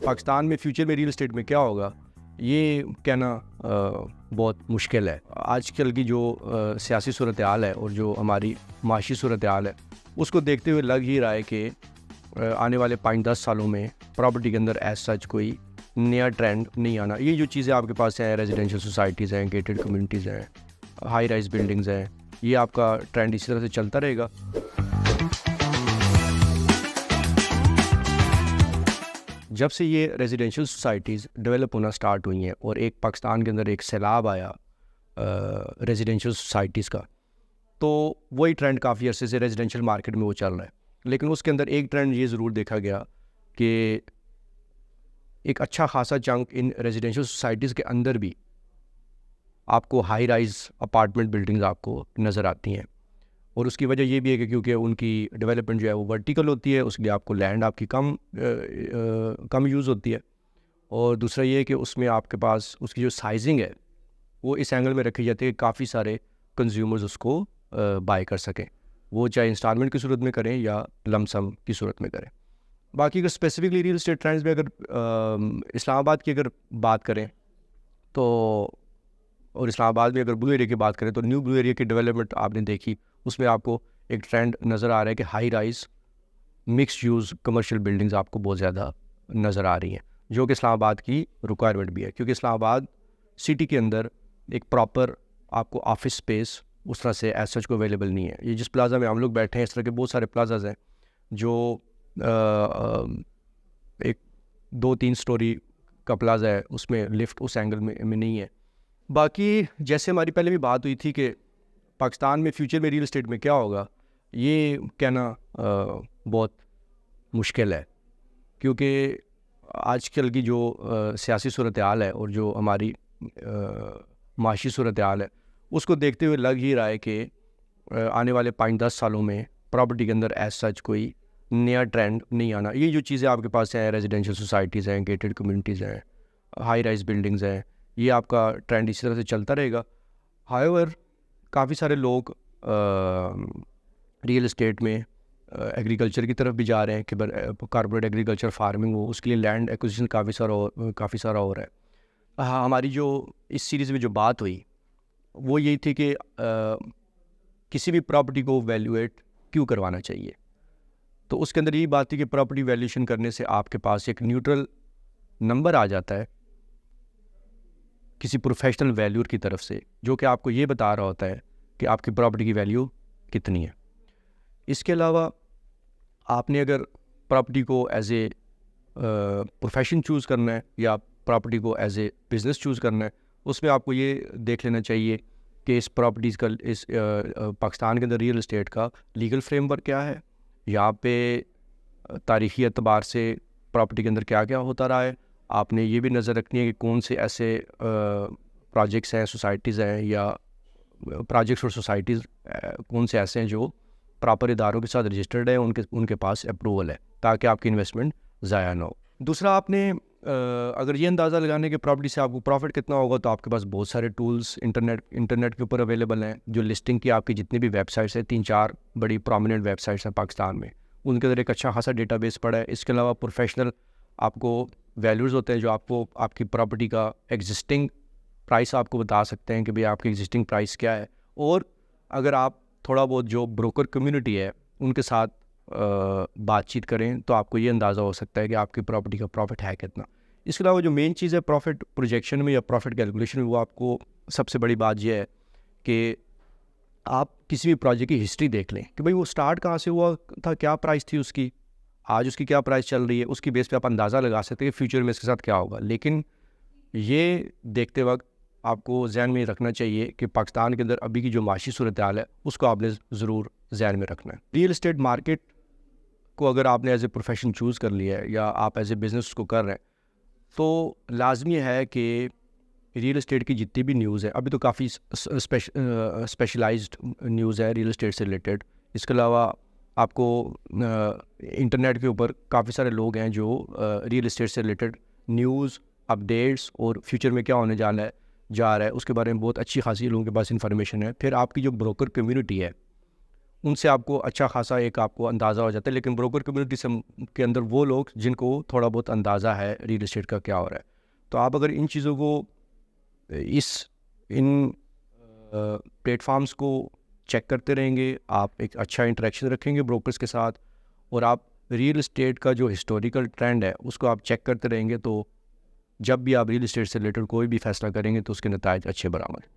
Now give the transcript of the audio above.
پاکستان میں فیوچر میں real estate میں کیا ہوگا یہ کہنا بہت مشکل ہے. آج کل کی جو سیاسی صورتحال ہے اور جو ہماری معاشی صورتحال ہے اس کو دیکھتے ہوئے لگ ہی رہا ہے کہ آنے والے 5-10 سالوں میں پراپرٹی کے اندر ایز سچ کوئی نیا ٹرینڈ نہیں آنا. یہ جو چیزیں آپ کے پاس ہیں, ریزیڈینشیل سوسائٹیز ہیں, گیٹڈ کمیونٹیز ہیں, ہائی رائز بلڈنگز ہیں, یہ آپ کا ٹرینڈ اسی طرح سے چلتا رہے گا. جب سے یہ ریزیڈینشیل سوسائٹیز ڈیولپ ہونا سٹارٹ ہوئی ہیں اور ایک پاکستان کے اندر ایک سیلاب آیا ریزیڈینشیل سوسائٹیز کا, تو وہی ٹرینڈ کافی عرصے سے ریزیڈینشیل مارکیٹ میں وہ چل رہا ہے. لیکن اس کے اندر ایک ٹرینڈ یہ ضرور دیکھا گیا کہ ایک اچھا خاصا چنک ان ریزیڈینشیل سوسائٹیز کے اندر بھی آپ کو ہائی رائز اپارٹمنٹ بلڈنگز آپ کو نظر آتی ہیں. اور اس کی وجہ یہ بھی ہے کہ کیونکہ ان کی ڈیولپمنٹ جو ہے وہ ورٹیکل ہوتی ہے, اس لیے آپ کو لینڈ آپ کی کم یوز ہوتی ہے. اور دوسرا یہ ہے کہ اس میں آپ کے پاس اس کی جو سائزنگ ہے وہ اس اینگل میں رکھی جاتی ہے کہ کافی سارے کنزیومرز اس کو بائی کر سکیں, وہ چاہے انسٹالمنٹ کی صورت میں کریں یا لم سم کی صورت میں کریں. باقی اگر اسپیسیفکلی ریل اسٹیٹ ٹرینڈز میں اگر اسلام آباد کی اگر بات کریں تو, اور اسلام آباد میں اگر بلو ایریا کی بات کریں تو نیو بلو ایریا کی ڈیولپمنٹ آپ نے دیکھی, اس میں آپ کو ایک ٹرینڈ نظر آ رہا ہے کہ high rise mix use commercial buildings آپ کو بہت زیادہ نظر آ رہی ہیں, جو کہ اسلام آباد کی ریکوائرمنٹ بھی ہے. کیونکہ اسلام آباد سٹی کے اندر ایک پراپر آپ کو آفس اسپیس اس طرح سے ایز سچ کو اویلیبل نہیں ہے. یہ جس پلازا میں ہم لوگ بیٹھے ہیں اس طرح کے بہت سارے پلازاز ہیں جو ایک 2-3 سٹوری کا پلازا ہے, اس میں لفٹ اس اینگل میں نہیں ہے. باقی جیسے ہماری پہلے بھی بات ہوئی تھی کہ پاکستان میں فیوچر میں ریل اسٹیٹ میں کیا ہوگا یہ کہنا بہت مشکل ہے, کیونکہ آج کل کی جو سیاسی صورتحال ہے اور جو ہماری معاشی صورتحال ہے اس کو دیکھتے ہوئے لگ ہی رہا ہے کہ آنے والے 5-10 سالوں میں پراپرٹی کے اندر ایز سچ کوئی نیا ٹرینڈ نہیں آنا. یہ جو چیزیں آپ کے پاس ہیں, ریزیڈینشیل سوسائٹیز ہیں, گیٹڈ کمیونٹیز ہیں, ہائی رائز بلڈنگز ہیں, یہ آپ کا ٹرینڈ اسی طرح سے چلتا رہے گا. ہاؤ ایور کافی سارے لوگ ریئل اسٹیٹ میں ایگریکلچر کی طرف بھی جا رہے ہیں کہ کارپوریٹ ایگریکلچر فارمنگ ہو, اس کے لیے لینڈ ایکوزیشن کافی سارا ہو رہا ہے. ہماری جو اس سیریز میں جو بات ہوئی وہ یہی تھی کہ کسی بھی پراپرٹی کو ویلیویٹ کیوں کروانا چاہیے. تو اس کے اندر یہی بات تھی کہ پراپرٹی ویلیویشن کرنے سے آپ کے پاس ایک نیوٹرل نمبر آ جاتا ہے کسی پروفیشنل ویلیور کی طرف سے, جو کہ آپ کو یہ بتا رہا ہوتا ہے کہ آپ کی پراپرٹی کی ویلیو کتنی ہے. اس کے علاوہ آپ نے اگر پراپرٹی کو ایز اے پروفیشن چوز کرنا ہے یا پراپرٹی کو ایز اے بزنس چوز کرنا ہے, اس میں آپ کو یہ دیکھ لینا چاہیے کہ اس پراپرٹیز کا اس پاکستان کے اندر ریئل اسٹیٹ کا لیگل فریم ورک کیا ہے, یہاں پہ تاریخی اعتبار سے پراپرٹی کے اندر کیا کیا ہوتا رہا ہے. آپ نے یہ بھی نظر رکھنی ہے کہ کون سے ایسے پروجیکٹس ہیں, سوسائٹیز ہیں یا پروجیکٹس اور سوسائٹیز کون سے ایسے ہیں جو پراپر اداروں کے ساتھ رجسٹرڈ ہیں, ان کے پاس اپروول ہے, تاکہ آپ کی انویسٹمنٹ ضائع نہ ہو. دوسرا, آپ نے اگر یہ اندازہ لگانے کہ پراپرٹی سے آپ کو پروفٹ کتنا ہوگا, تو آپ کے پاس بہت سارے ٹولز انٹرنیٹ کے اوپر اویلیبل ہیں. جو لسٹنگ کی آپ کی جتنی بھی ویب سائٹس ہیں, 3-4 بڑی پرومیننٹ ویب سائٹس ہیں پاکستان میں, ان کے اندر ایک اچھا خاصا ڈیٹا بیس پڑا ہے. اس کے علاوہ پروفیشنل آپ کو ویلیوز ہوتے ہیں جو آپ کو آپ کی پراپرٹی کا ایگزسٹنگ پرائس آپ کو بتا سکتے ہیں کہ بھئی آپ کی ایگزسٹنگ پرائس کیا ہے. اور اگر آپ تھوڑا بہت جو بروکر کمیونٹی ہے ان کے ساتھ بات چیت کریں تو آپ کو یہ اندازہ ہو سکتا ہے کہ آپ کی پراپرٹی کا پروفٹ ہے کتنا. اس کے علاوہ جو مین چیز ہے پروفٹ پروجیکشن میں یا پروفٹ کیلکولیشن میں, وہ آپ کو سب سے بڑی بات یہ ہے کہ آپ کسی بھی پروجیکٹ کی ہسٹری دیکھ لیں کہ بھئی وہ سٹارٹ کہاں سے ہوا تھا, کیا پرائس تھی اس کی, آج اس کی کیا پرائس چل رہی ہے. اس کی بیس پہ آپ اندازہ لگا سکتے ہیں کہ فیوچر میں اس کے ساتھ کیا ہوگا. لیکن یہ دیکھتے وقت آپ کو ذہن میں رکھنا چاہیے کہ پاکستان کے اندر ابھی کی جو معاشی صورتحال ہے اس کو آپ نے ضرور ذہن میں رکھنا ہے. ریئل اسٹیٹ مارکیٹ کو اگر آپ نے ایز اے پروفیشن چوز کر لیا ہے یا آپ ایز اے بزنس کو کر رہے ہیں, تو لازمی ہے کہ ریئل اسٹیٹ کی جتنی بھی نیوز ہے, ابھی تو کافی اسپیشلائزڈ نیوز ہے ریئل اسٹیٹ سے ریلیٹڈ. اس کے علاوہ آپ کو انٹرنیٹ کے اوپر کافی سارے لوگ ہیں جو ریئل اسٹیٹ سے ریلیٹڈ نیوز, اپڈیٹس اور فیوچر میں کیا ہونے جا رہا ہے اس کے بارے میں بہت اچھی خاصی لوگوں کے پاس انفارمیشن ہے. پھر آپ کی جو بروکر کمیونٹی ہے ان سے آپ کو اچھا خاصا ایک آپ کو اندازہ ہو جاتا ہے. لیکن بروکر کمیونٹی سے کے اندر وہ لوگ جن کو تھوڑا بہت اندازہ ہے ریئل اسٹیٹ کا کیا ہو رہا ہے, تو آپ اگر ان چیزوں کو ان پلیٹ فارمز کو چیک کرتے رہیں گے, آپ ایک اچھا انٹریکشن رکھیں گے بروکرز کے ساتھ, اور آپ ریئل اسٹیٹ کا جو ہسٹوریکل ٹرینڈ ہے اس کو آپ چیک کرتے رہیں گے, تو جب بھی آپ ریئل اسٹیٹ سے ریلیٹڈ کوئی بھی فیصلہ کریں گے تو اس کے نتائج اچھے برآمد.